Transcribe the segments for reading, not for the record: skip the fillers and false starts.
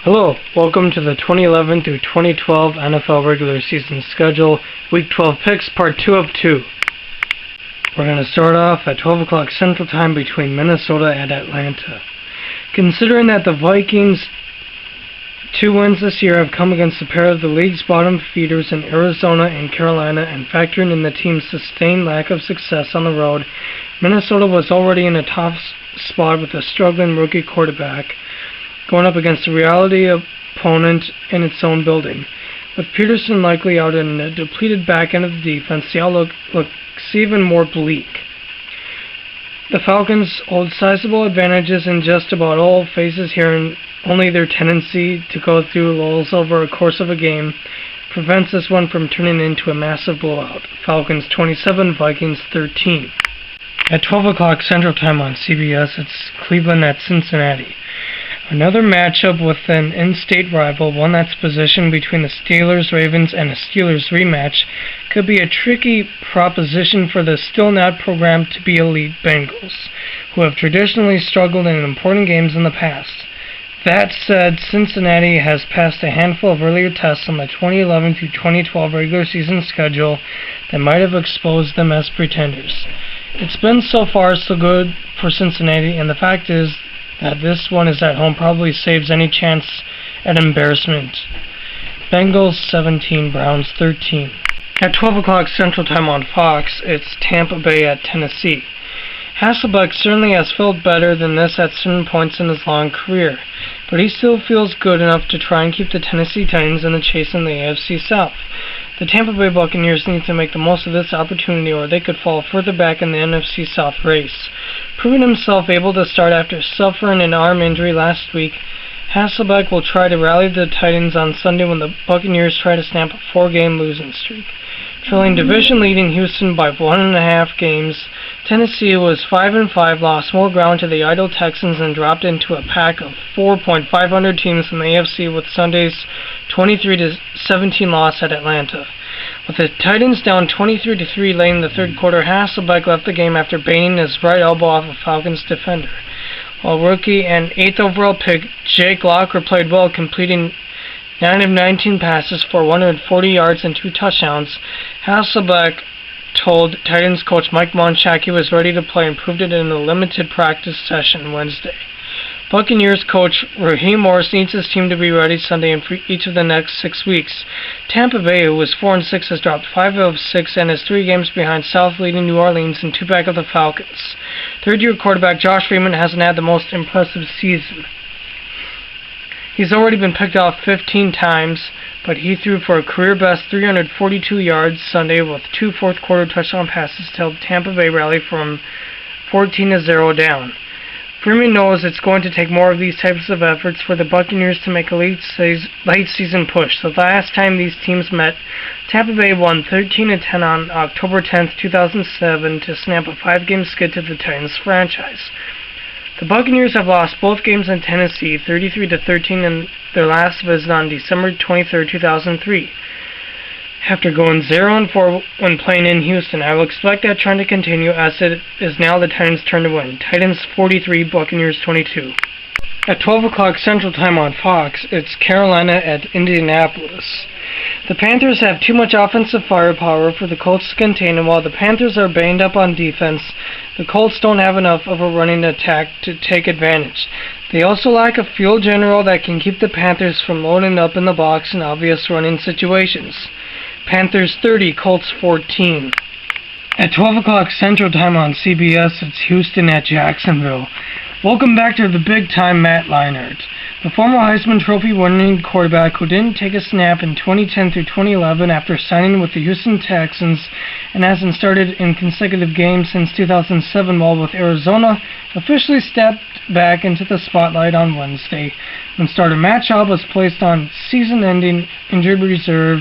Hello, welcome to the 2011 through 2012 NFL regular season schedule, Week 12 picks, Part 2 of 2. We're going to start off at 12 o'clock Central Time between Minnesota and Atlanta. Considering that the Vikings' 2 wins this year have come against a pair of the league's bottom feeders in Arizona and Carolina, and factoring in the team's sustained lack of success on the road, Minnesota was already in a tough spot with a struggling rookie quarterback going up against a reality opponent in its own building. With Peterson likely out and a depleted back end of the defense, the outlook looks even more bleak. The Falcons hold sizable advantages in just about all phases here, and only their tendency to go through lulls over a course of a game prevents this one from turning into a massive blowout. Falcons 27, Vikings 13. At 12 o'clock Central Time on CBS, it's Cleveland at Cincinnati. Another matchup with an in-state rival, one that's positioned between the Steelers, Ravens, and a Steelers rematch, could be a tricky proposition for the still not programmed to be elite Bengals, who have traditionally struggled in important games in the past. That said, Cincinnati has passed a handful of earlier tests on the 2011 through 2012 regular season schedule that might have exposed them as pretenders. It's been so far so good for Cincinnati, and the fact is that this one is at home probably saves any chance at embarrassment. Bengals 17, Browns 13. At 12 o'clock Central Time on Fox, it's Tampa Bay at Tennessee. Hasselbeck certainly has felt better than this at certain points in his long career, but he still feels good enough to try and keep the Tennessee Titans in the chase in the AFC South. The Tampa Bay Buccaneers need to make the most of this opportunity, or they could fall further back in the NFC South race. Proving himself able to start after suffering an arm injury last week, Hasselbeck will try to rally the Titans on Sunday when the Buccaneers try to snap a 4-game losing streak. Trailing division-leading Houston by 1.5 games, Tennessee was 5-5, lost more ground to the idle Texans, and dropped into a pack of 4.500 teams in the AFC with Sunday's 23-17 loss at Atlanta. With the Titans down 23-3 late in the third quarter, Hasselbeck left the game after banging his right elbow off a Falcons defender. While rookie and 8th overall pick Jake Locker played well, completing 9 of 19 passes for 140 yards and 2 touchdowns, Hasselbeck told Titans coach Mike Munchak he was ready to play and proved it in a limited practice session Wednesday. Buccaneers coach Raheem Morris needs his team to be ready Sunday and for each of the next 6 weeks. Tampa Bay, who was 4-6, has dropped 5 of 6 and is 3 games behind South leading New Orleans and 2 back of the Falcons. Third-year quarterback Josh Freeman hasn't had the most impressive season. He's already been picked off 15 times, but he threw for a career-best 342 yards Sunday with 2 fourth-quarter touchdown passes to help Tampa Bay rally from 14-0 down. Freeman knows it's going to take more of these types of efforts for the Buccaneers to make a late-season push. The last time these teams met, Tampa Bay won 13-10 on October 10, 2007 to snap a 5-game skid to the Titans franchise. The Buccaneers have lost both games in Tennessee, 33-13 in their last visit on December 23, 2003. After going 0-4 when playing in Houston, I will expect that trend to continue as it is now the Titans' turn to win. Titans 43, Buccaneers 22. At 12 o'clock Central Time on Fox, it's Carolina at Indianapolis. The Panthers have too much offensive firepower for the Colts to contain, and while the Panthers are banged up on defense, the Colts don't have enough of a running attack to take advantage. They also lack a field general that can keep the Panthers from loading up in the box in obvious running situations. Panthers 30, Colts 14. At 12 o'clock Central Time on CBS, it's Houston at Jacksonville. Welcome back to the big-time Matt Leinart. The former Heisman Trophy winning quarterback who didn't take a snap in 2010 through 2011 after signing with the Houston Texans and hasn't started in consecutive games since 2007 while with Arizona, officially stepped back into the spotlight on Wednesday when starter Matt Schaub was placed on season-ending injured reserve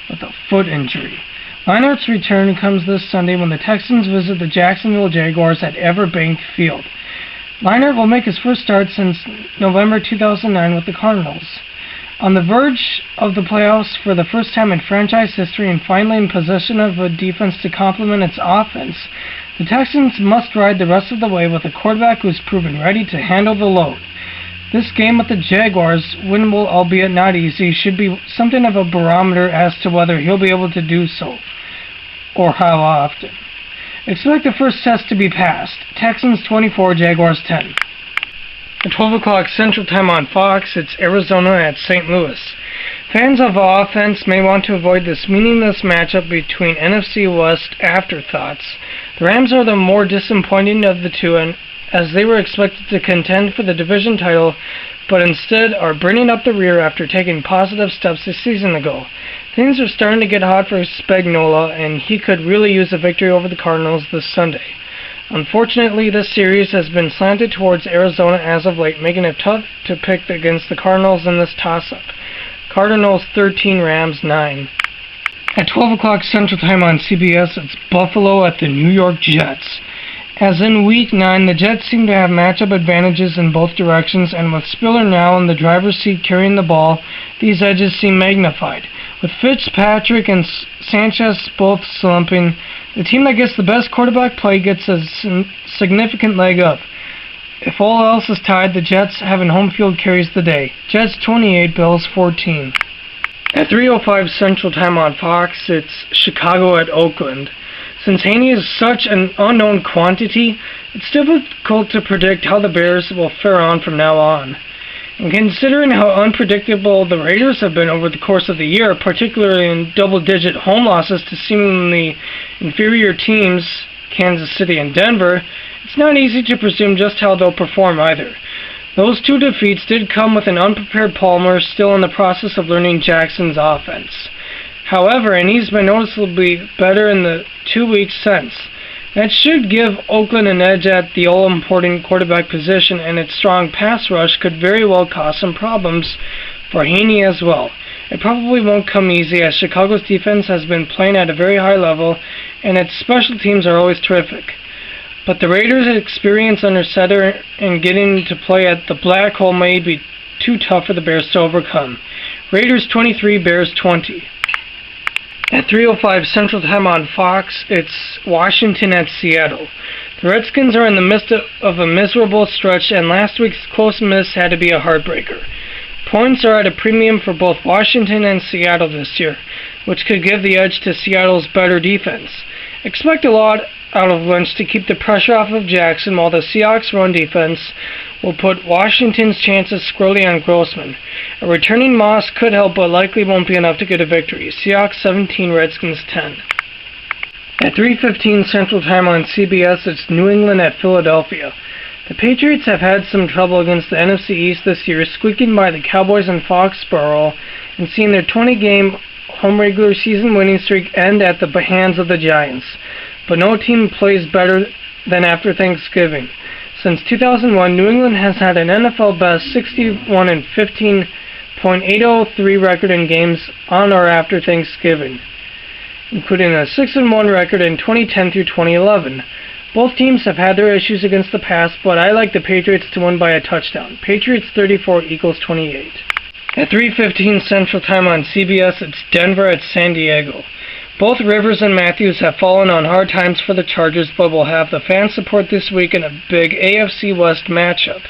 with a foot injury. Leinart's return comes this Sunday when the Texans visit the Jacksonville Jaguars at Everbank Field. Leinart will make his first start since November 2009 with the Cardinals. On the verge of the playoffs for the first time in franchise history and finally in possession of a defense to complement its offense, the Texans must ride the rest of the way with a quarterback who's proven ready to handle the load. This game with the Jaguars, winnable albeit not easy, should be something of a barometer as to whether he'll be able to do so, or how often. Expect the first test to be passed. Texans 24, Jaguars 10. At 12 o'clock Central Time on Fox, it's Arizona at St. Louis. Fans of offense may want to avoid this meaningless matchup between NFC West afterthoughts. The Rams are the more disappointing of the two, and as they were expected to contend for the division title, but instead are bringing up the rear after taking positive steps a season ago. Things are starting to get hot for Spagnuolo, and he could really use a victory over the Cardinals this Sunday. Unfortunately, this series has been slanted towards Arizona as of late, making it tough to pick against the Cardinals in this toss-up. Cardinals 13, Rams 9. At 12 o'clock Central Time on CBS, it's Buffalo at the New York Jets. As in Week 9, the Jets seem to have matchup advantages in both directions, and with Spiller now in the driver's seat carrying the ball, these edges seem magnified. With Fitzpatrick and Sanchez both slumping, the team that gets the best quarterback play gets a significant leg up. If all else is tied, the Jets having home field carries the day. Jets 28, Bills 14. At 3:05 Central Time on Fox, it's Chicago at Oakland. Since Haney is such an unknown quantity, it's difficult to predict how the Bears will fare on from now on. And considering how unpredictable the Raiders have been over the course of the year, particularly in double-digit home losses to seemingly inferior teams, Kansas City and Denver, it's not easy to presume just how they'll perform either. Those two defeats did come with an unprepared Palmer still in the process of learning Jackson's offense. However, and he's been noticeably better in the 2 weeks since. That should give Oakland an edge at the all-important quarterback position, and its strong pass rush could very well cause some problems for Haney as well. It probably won't come easy, as Chicago's defense has been playing at a very high level, and its special teams are always terrific. But the Raiders' experience under Setter and getting to play at the black hole may be too tough for the Bears to overcome. Raiders 23, Bears 20. At 3:05 Central Time on Fox, it's Washington at Seattle. The Redskins are in the midst of a miserable stretch, and last week's close miss had to be a heartbreaker. Points are at a premium for both Washington and Seattle this year, which could give the edge to Seattle's better defense. Expect a lot out of Lynch to keep the pressure off of Jackson, while the Seahawks' run defense will put Washington's chances squarely on Grossman. A returning Moss could help, but likely won't be enough to get a victory. Seahawks 17, Redskins 10. At 3:15 Central Time on CBS, it's New England at Philadelphia. The Patriots have had some trouble against the NFC East this year, squeaking by the Cowboys in Foxborough and seeing their 20-game home regular season winning streak end at the hands of the Giants. But no team plays better than after Thanksgiving. Since 2001, New England has had an NFL-best 61-15.803 record in games on or after Thanksgiving, including a 6-1 record in 2010 through 2011. Both teams have had their issues against the pass, but I like the Patriots to win by a touchdown. Patriots 34 equals 28. At 3:15 Central Time on CBS, it's Denver at San Diego. Both Rivers and Matthews have fallen on hard times for the Chargers, but will have the fan support this week in a big AFC West matchup.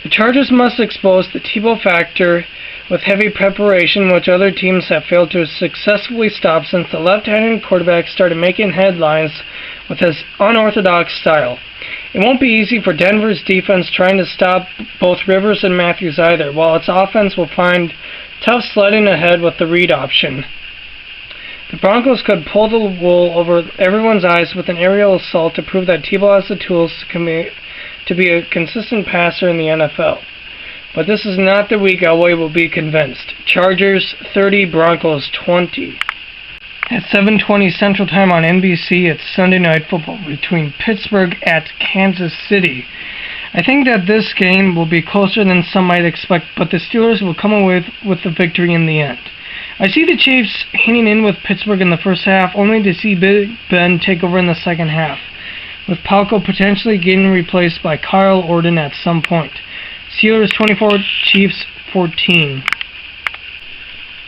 The Chargers must expose the Tebow factor with heavy preparation, which other teams have failed to successfully stop since the left-handed quarterback started making headlines with his unorthodox style. It won't be easy for Denver's defense trying to stop both Rivers and Matthews either, while its offense will find tough sledding ahead with the read option. The Broncos could pull the wool over everyone's eyes with an aerial assault to prove that Tebow has the tools to be a consistent passer in the NFL. But this is not the week Elway will be convinced. Chargers 30, Broncos 20. At 7:20 Central Time on NBC, it's Sunday Night Football between Pittsburgh at Kansas City. I think that this game will be closer than some might expect, but the Steelers will come away with the victory in the end. I see the Chiefs hanging in with Pittsburgh in the first half, only to see Big Ben take over in the second half, with Palko potentially getting replaced by Kyle Orton at some point. Steelers 24, Chiefs 14.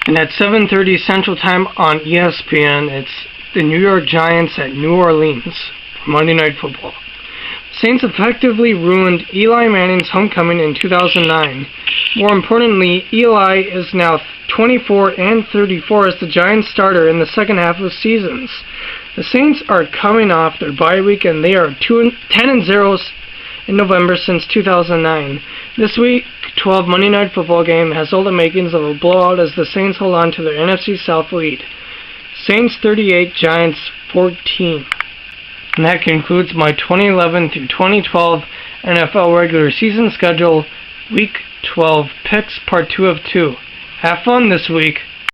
And at 7:30 Central Time on ESPN, it's the New York Giants at New Orleans for Monday Night Football. Saints effectively ruined Eli Manning's homecoming in 2009. More importantly, Eli is now 24-34 as the Giants starter in the second half of seasons. The Saints are coming off their bye week and they are 10-0 in November since 2009. This Week 12 Monday Night Football game has all the makings of a blowout as the Saints hold on to their NFC South lead. Saints 38, Giants 14. And that concludes my 2011 through 2012 NFL regular season schedule, Week 12 picks, part 2 of 2. Have fun this week.